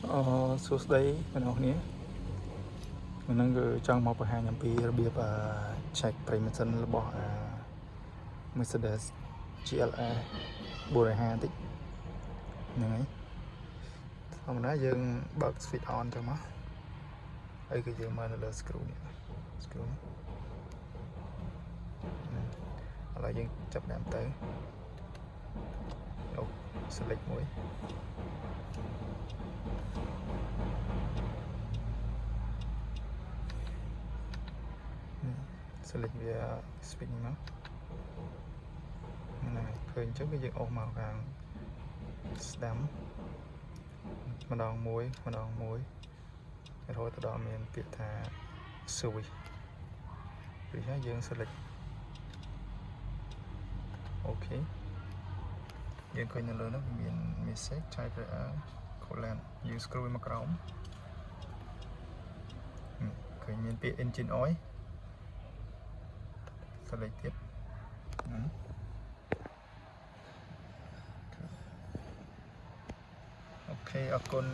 សួស្តីបងប្អូននេះហ្នឹងគឺចង់មកបង្ហាញអំពីរបៀបcheck ប្រេងម៉ាស៊ីនរបស់Mercedes GLA 450តិចហ្នឹងហើយធម្មតាយើងបើក switch on ចឹងមកហើយគឺយើងមើលនៅលើ screw នេះ screw នេះឥឡូវយើងចាប់តាមទៅអូ select មួយselect វា switch នេះមកហ្នឹងហើយឃើញអញ្ចឹងគឺយើងអូសមកខាងស្ដាំម្ដងមួយរហូតដល់មានពាក្យថា switch ពីហើយយើង select អូខេយើងឃើញនៅលើនោះមាន message type colon យើង scroll មកក្រោមឃើញមានពាក្យ engine oil select ទៀតអូខេអរគុណ